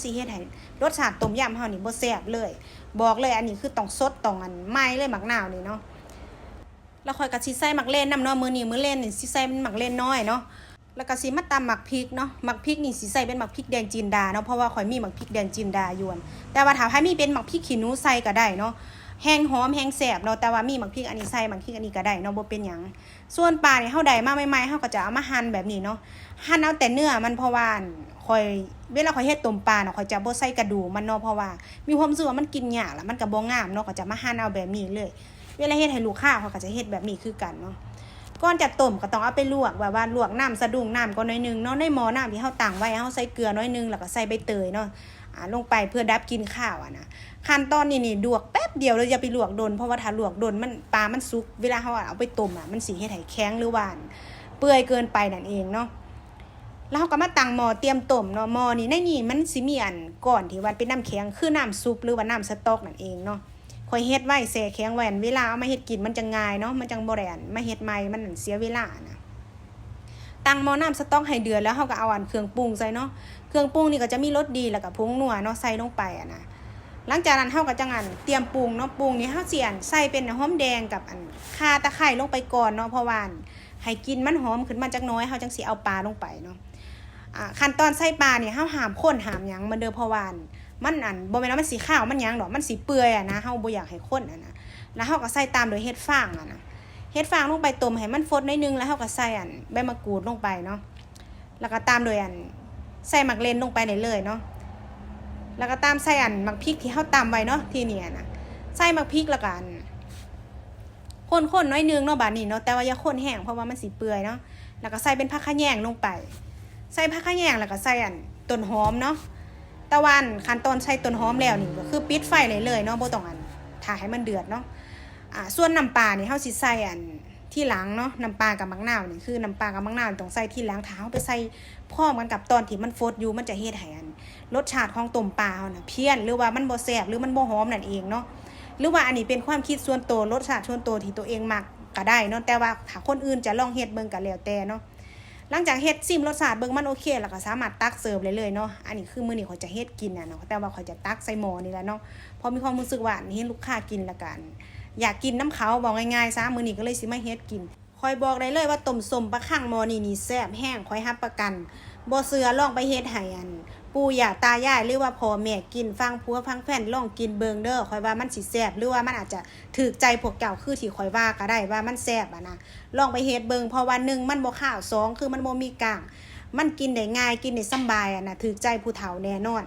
สิเฮ็ดให้รสชาติต้มยำเฮานี่บ่แซ่บเลยบอกเลยอันนี้คือต้องสดต้องอันใหม่เลยหมักนาวนี่เนาะแล้วค่อยก็สิใส่หมักเล่นนำเนาะมื้อนี้มื้อเล่นนี่สิใส่เป็นหมักเล่นน้อยเนาะแล้วก็สิมาตำหมักพริกเนาะหมักพริกนี่สิใส่เป็นหมักพริกแดงจินดาเนาะเพราะว่าข่อยมีหมักพริกแดงจินดาอยู่แต่ว่าถ้าใครมีเป็นหมักพริกขี้หนูใส่ก็ได้เนาะแห้งหอมแห้งแซ่บเนาะแต่ว่ามีหมักพริกอันนี้ใส่หมักพริกอันนี้ก็ได้เนาะบ่เป็นหยังส่วนปลาเนี่ยเฮาได้มาใหม่ๆเฮาก็จะเอามาหั่นแบบนี้เนาะหั่นเอาแต่เนื้อมันเพราะว่าข่อยเวลาข่อยเฮ็ดต้มปลาเนาะข่อยจะบ่ใส่กระดูกมันเนาะเพราะว่ามีความรู้สึกว่ามันกินยากแล้วมันก็บ่งามเนาะก็จะมาหั่นเอาแบบนี้เลยเวลาเฮ็ดให้ลูกค้าเขาก็จะเฮ็ดแบบนี้คือกันเนาะก่อนจะต้มก็ต้องเอาไปลวกแบบว่าลวกน้ำสะดุ้งน้ำก่อนหน่อยนึงเนาะในหม้อน้ำที่เฮาตั้งไว้เฮาใส่เกลือหน่อยนึงแล้วก็ใส่ใบเตยเนาะลงไปเพื่อดับกลิ่นข้าวนะขั้นตอนนี้ลวกแป๊บเดียวเลยอย่าไปลวกโดนเพราะว่าถ้าลวกโดนมันปลามันสุกเวลาเฮาเอาไปต้มมันสิเฮ็ดให้แข็งหรือว่าเปื่อยเกินไปนั่นเองเนาะแล้วเราก็มาตั้งหม้อเตรียมต้มเนาะหม้อนี่ในนี่มันสิมีอันก่อนที่ว่าเป็นน้ำแข็งคือน้ำซุปหรือว่าน้ำสต๊อกนั่นเองเนาะค่อยเฮ็ดไว้แช่แข็งไว้เวลาเอามาเฮ็ดกินมันจะง่ายเนาะมันจังบ่ได้มาเฮ็ดใหม่มันเสียเวลานะตั้งหม้อน้ำสต๊อกให้เดือดแล้วเราก็เอาเครื่องปรุงใส่เนาะเครื่องปรุงนี่ก็จะมีรสดีแล้วก็ผงนัวเนาะใส่ลงไปนะหลังจากนั้นเราก็จะเตรียมปรุงเนาะปรุงนี่เราสิใส่เป็นหอมแดงกับข่าตะไคร้ลงไปก่อนเนาะเพราะว่าให้กินมันหอมขึ้นมาจักน้อยเราจังสิเอาปลาลงไปเนาะขั้นตอนใส่ปลาเนี่ยเฮาห้ามข้นห้ามหยังมันเด้อเพราะว่ามันบ่แม่นว่ามันสีขาวมันหยังดอกมันสีเปื่อยนะเฮาบ่อยากให้ข้นนะแล้วเฮาก็ใส่ตามโดยเฮ็ดฟางนะเฮ็ดฟางลงไปต้มให้มันฟดนิดนึงแล้วเฮาก็ใส่ใบมะกรูดลงไปเนาะแล้วก็ตามโดยใส่หมักเลนลงไปเลยเนาะแล้วก็ตามใส่หมักพริกที่เฮาตำไว้เนาะทีนี้นะใส่หมักพริกแล้วกันข้นๆน้อยนึงเนาะบาดนี้เนาะแต่ว่าอย่าข้นแห้งเพราะว่ามันสิเปื่อยเนาะแล้วก็ใส่เป็นผักขะแยงลงไปใส่ผักขะแยงแล้วก็ใส่ต้นหอมเนาะตะวันขั้นตอนใส่ต้นหอมแล้วนี่ก็คือปิดไฟเลยเนาะบ่ต้องถ่าให้มันเดือดเนาะส่วนน้ำปลานี่เฮาสิใส่ที่หลังเนาะน้ำปลากับมะนาวนี่คือน้ำปลากับมะนาวต้องใส่ที่หลังถ้าเฮาไปใส่พร้อมกันกับตอนที่มันฟดอยู่มันจะเฮ็ดให้รสชาติของต้มปลาเฮาน่ะเพี้ยนหรือว่ามันบ่แซ่บหรือมันบ่หอมนั่นเองเนาะหรือว่าอันนี้เป็นความคิดส่วนตัวรสชาติส่วนตัวที่ตัวเองมักก็ได้เนาะแต่ว่าถ้าคนอื่นจะลองเฮ็ดเบิ่งก็แล้วแต่เนาะหลังจากเฮ็ดซิมรสชาติเบิ่งมันโอเคแล้วก็สามารถตักเสิร์ฟเลยเนาะอันนี้คือมื้อนี้ข้อยจะเฮ็ดกินเนาะแต่ว่าข้อยจะตักใส่หม้อนี่แหละเนาะพอมีความรู้สึกว่าเห็นลูกค้ากินแล้วกันอยากกินน้ำเขาบอกง่ายๆซะมื้อนี้ก็เลยสิมาเฮ็ดกินข้อยบอกได้เลยว่าต้มส้มปลาคั่งหม้อนี่แซ่บแห้งข้อยรับประกันบ่เชื่อลองไปเฮ็ดให้ปู่ย่าตายายหรือว่าพ่อแม่กินฟังผัวฟังแฟนลองกินเบิ่งเด้อข้อยว่ามันสิแซ่บหรือว่ามันอาจจะถูกใจพวกเจ้าคือที่ข้อยว่าก็ได้ว่ามันแซ่บนะลองไปเฮ็ดเบิ่งเพราะว่า1มันบ่คาว2คือมันบ่มีกากมันกินได้ง่ายกินได้สบายถูกใจผู้เฒ่าแน่นอน